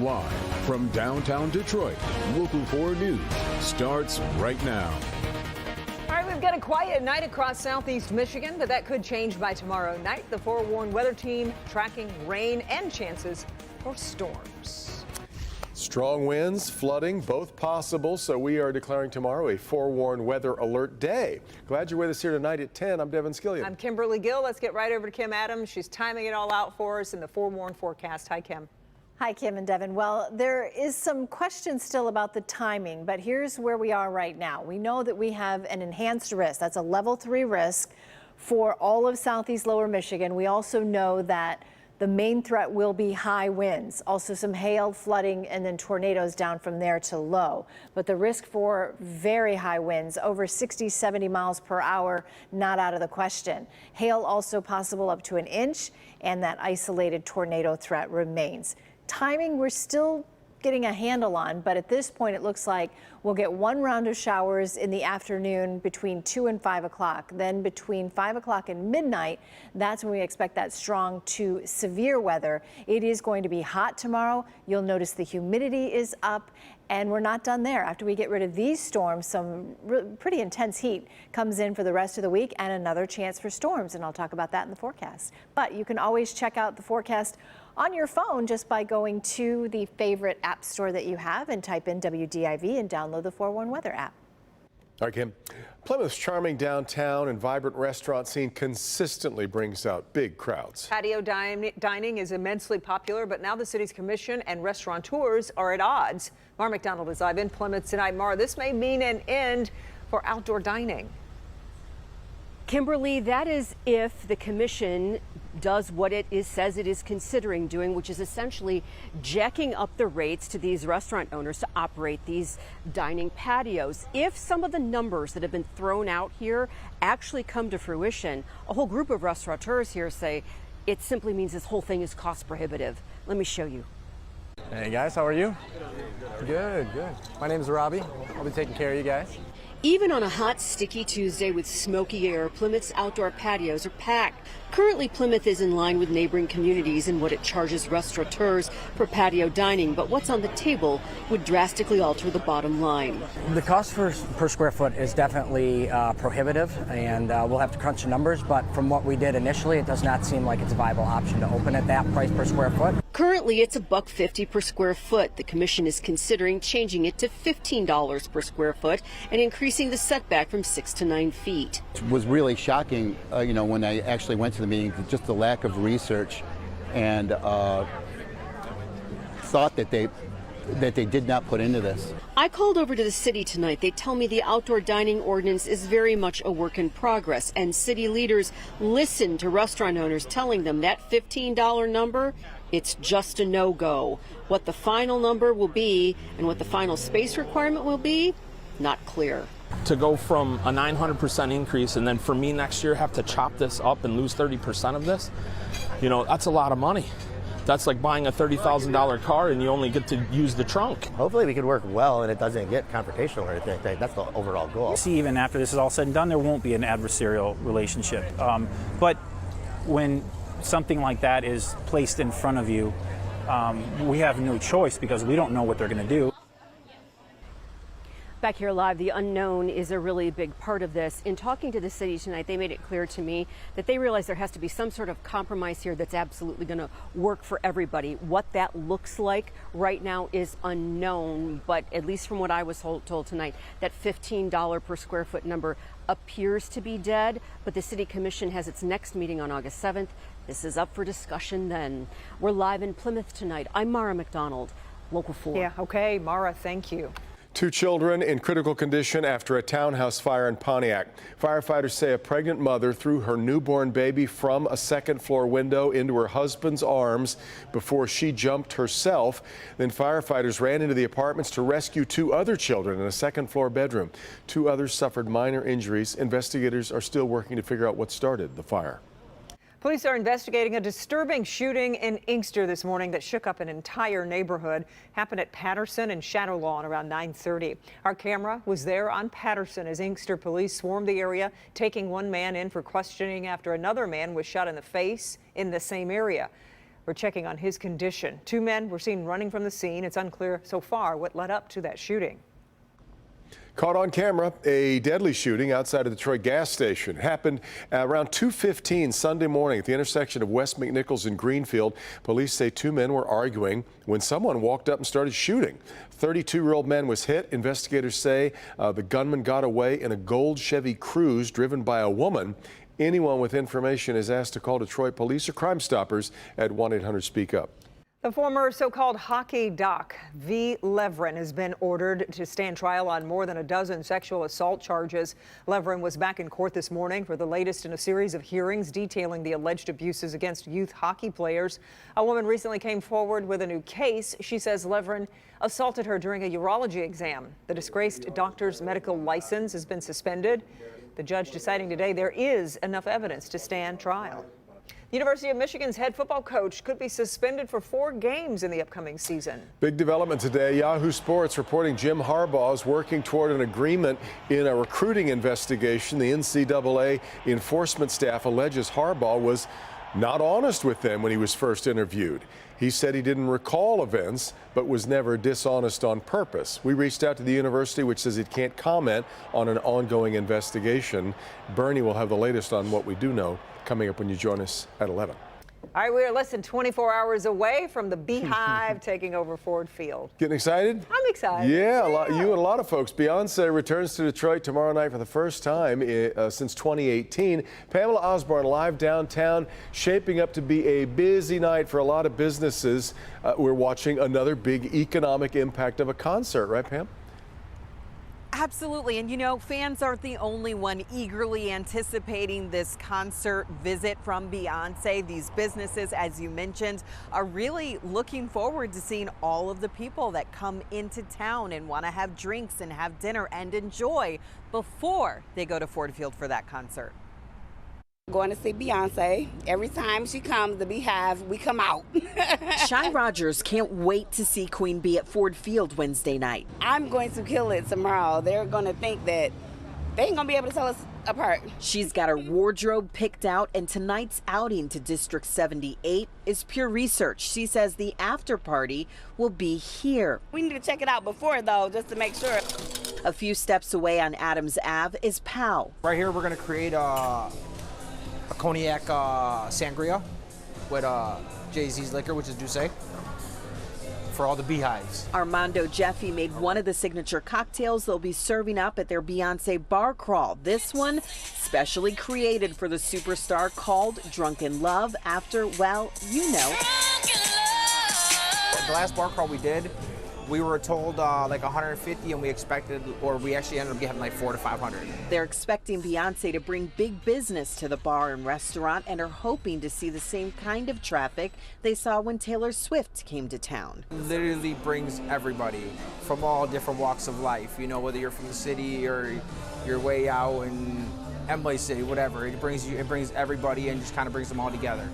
Live from downtown Detroit, Local 4 News starts right now. All right, we've got a quiet night across southeast Michigan, but that could change by tomorrow night. The forewarned weather team tracking rain and chances for storms. Strong winds, flooding, both possible, so we are declaring tomorrow a forewarned weather alert day. Glad you're with us here tonight at 10. I'm Devin Skillian. I'm Kimberly Gill. Let's get right over to Kim Adams. She's timing it all out for us in the forewarned forecast. Hi, Kim. Hi, Kim and Devin. Well, there is some question still about the timing, but here's where we are right now. We know that we have an enhanced risk. That's a level 3 risk for all of southeast lower Michigan. We also know that the main threat will be high winds, also some hail, flooding, and then tornadoes down from there to low. But the risk for very high winds, over 60, 70 miles per hour, not out of the question. Hail also possible up to an inch, and that isolated tornado threat remains. Timing, we're still getting a handle on, but at this point it looks like we'll get one round of showers in the afternoon between 2 and 5 o'clock. Then between 5 o'clock and midnight, that's when we expect that strong to severe weather. It is going to be hot tomorrow. You'll notice the humidity is up, and we're not done there. After we get rid of these storms, some pretty intense heat comes in for the rest of the week and another chance for storms, and I'll talk about that in the forecast. But you can always check out the forecast on your phone just by going to the favorite app store that you have and type in WDIV and download the 411 Weather app. All right, Kim. Plymouth's charming downtown and vibrant restaurant scene consistently brings out big crowds. Patio dining is immensely popular, but now the city's commission and restaurateurs are at odds. Mara McDonald is live in Plymouth tonight. Mara, this may mean an end for outdoor dining. Kimberly, that is if the commission does what says it is considering doing, which is essentially jacking up the rates to these restaurant owners to operate these dining patios. If some of the numbers that have been thrown out here actually come to fruition, a whole group of restaurateurs here say it simply means this whole thing is cost prohibitive. Let me show you. Hey guys, how are you? Good. My name is Robbie. I'll be taking care of you guys. Even on a hot, sticky Tuesday with smoky air, Plymouth's outdoor patios are packed. Currently, Plymouth is in line with neighboring communities in what it charges restaurateurs for patio dining, but what's on the table would drastically alter the bottom line. The cost per square foot is definitely prohibitive, and we'll have to crunch the numbers, but from what we did initially, it does not seem like it's a viable option to open at that price per square foot. Currently, it's $1.50 per square foot. The commission is considering changing it to $15 per square foot and increasing the setback from 6 to 9 feet. It was really shocking, when I actually went to the meeting, just the lack of research and thought that they did not put into this. I called over to the city tonight. They tell me the outdoor dining ordinance is very much a work in progress, and city leaders listen to restaurant owners telling them that $15 number, it's just a no-go. What the final number will be and what the final space requirement will be, not clear. To go from a 900% increase and then for me next year have to chop this up and lose 30% of this, that's a lot of money. That's like buying a $30,000 car and you only get to use the trunk. Hopefully we could work well and it doesn't get confrontational or anything. That's the overall goal. See, even after this is all said and done, there won't be an adversarial relationship. But when something like that is placed in front of you, we have no choice because we don't know what they're going to do. Back here live, the unknown is a really big part of this. In talking to the city tonight, they made it clear to me that they realize there has to be some sort of compromise here that's absolutely going to work for everybody. What that looks like right now is unknown, but at least from what I was told tonight, that $15 per square foot number appears to be dead, but the City Commission has its next meeting on August 7th. This is up for discussion then. We're live in Plymouth tonight. I'm Mara McDonald, Local 4. Yeah, okay, Mara, thank you. 2 children in critical condition after a townhouse fire in Pontiac. Firefighters say a pregnant mother threw her newborn baby from a second-floor window into her husband's arms before she jumped herself. Then firefighters ran into the apartments to rescue 2 other children in a second-floor bedroom. 2 others suffered minor injuries. Investigators are still working to figure out what started the fire. Police are investigating a disturbing shooting in Inkster this morning that shook up an entire neighborhood. Happened at Patterson and Shadow Lawn around 9:30. Our camera was there on Patterson as Inkster police swarmed the area, taking one man in for questioning after another man was shot in the face in the same area. We're checking on his condition. 2 men were seen running from the scene. It's unclear so far what led up to that shooting. Caught on camera, a deadly shooting outside a Detroit gas station. Happened around 2:15 Sunday morning at the intersection of West McNichols and Greenfield. Police say 2 men were arguing when someone walked up and started shooting. 32-year-old man was hit. Investigators say the gunman got away in a gold Chevy Cruze driven by a woman. Anyone with information is asked to call Detroit Police or Crime Stoppers at 1-800-SPEAK-UP. The former so-called hockey doc, V. Levrin, has been ordered to stand trial on more than a dozen sexual assault charges. Levrin was back in court this morning for the latest in a series of hearings detailing the alleged abuses against youth hockey players. A woman recently came forward with a new case. She says Levrin assaulted her during a urology exam. The disgraced doctor's medical license has been suspended. The judge deciding today there is enough evidence to stand trial. University of Michigan's head football coach could be suspended for 4 games in the upcoming season. Big development today. Yahoo Sports reporting Jim Harbaugh is working toward an agreement in a recruiting investigation. The NCAA enforcement staff alleges Harbaugh was not honest with them when he was first interviewed. He said he didn't recall events, but was never dishonest on purpose. We reached out to the university, which says it can't comment on an ongoing investigation. Bernie will have the latest on what we do know coming up when you join us at 11. All right, we are less than 24 hours away from the Beehive taking over Ford Field. Getting excited? I'm excited. Yeah, you and a lot of folks. Beyonce returns to Detroit tomorrow night for the first time since 2018. Pamela Osborne live downtown, shaping up to be a busy night for a lot of businesses. We're watching another big economic impact of a concert, right, Pam? Absolutely. And you know, fans aren't the only one eagerly anticipating this concert visit from Beyonce. These businesses, as you mentioned, are really looking forward to seeing all of the people that come into town and want to have drinks and have dinner and enjoy before they go to Ford Field for that concert. Going to see Beyonce. Every time she comes, the Beehive, we come out. Shy Rogers can't wait to see Queen Bee at Ford Field Wednesday night. I'm going to kill it tomorrow. They're going to think that they ain't going to be able to tell us apart. She's got her wardrobe picked out, and tonight's outing to District 78 is pure research. She says the after party will be here. We need to check it out before, though, just to make sure. A few steps away on Adams Ave is Pow. Right here, we're going to create a Cognac sangria with Jay-Z's liquor, which is Douce, for all the Beehives. Armando Jeffy made one of the signature cocktails they'll be serving up at their Beyonce bar crawl. This one specially created for the superstar, called Drunken Love, after, well, you know. The last bar crawl we did, we were told like 150, and we expected, or we actually ended up getting like 400 to 500. They're expecting Beyonce to bring big business to the bar and restaurant, and are hoping to see the same kind of traffic they saw when Taylor Swift came to town. Literally brings everybody from all different walks of life. You know, whether you're from the city or you're way out in Emily City, whatever. It brings everybody and just kind of brings them all together.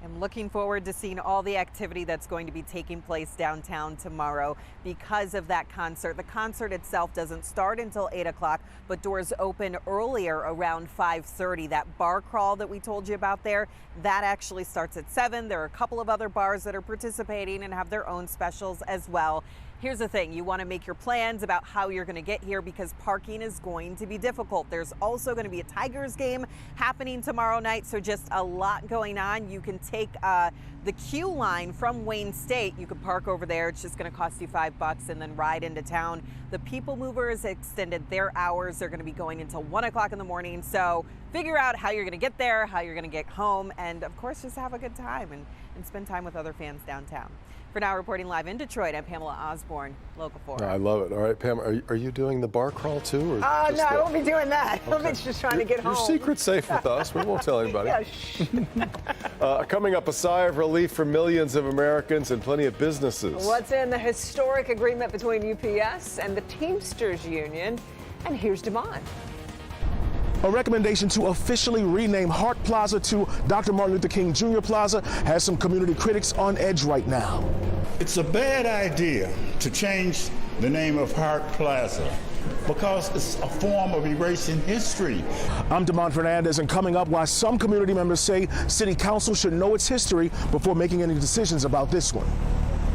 I'm looking forward to seeing all the activity that's going to be taking place downtown tomorrow because of that concert. The concert itself doesn't start until 8 o'clock, but doors open earlier around 5:30. That bar crawl that we told you about there, that actually starts at 7. There are a couple of other bars that are participating and have their own specials as well. Here's the thing, you want to make your plans about how you're going to get here because parking is going to be difficult. There's also going to be a Tigers game happening tomorrow night, so just a lot going on. You can take the Q line from Wayne State. You can park over there. It's just going to cost you $5 and then ride into town. The People Mover has extended their hours. They're going to be going until 1 o'clock in the morning. So figure out how you're going to get there, how you're going to get home, and of course, just have a good time and spend time with other fans downtown. For now, reporting live in Detroit, I'm Pamela Osborne, Local 4. I love it. All right, Pam, are you doing the bar crawl too? Or no, I won't be doing that. Okay. I'm just trying to get home. Your secret's safe with us. We won't tell anybody. Yeah, coming up, a sigh of relief for millions of Americans and plenty of businesses. What's in the historic agreement between UPS and the Teamsters Union? And here's Damon. A recommendation to officially rename Hart Plaza to Dr. Martin Luther King Jr. Plaza has some community critics on edge right now. It's a bad idea to change the name of Hart Plaza because it's a form of erasing history. I'm Damon Fernandez, and coming up, why some community members say City Council should know its history before making any decisions about this one.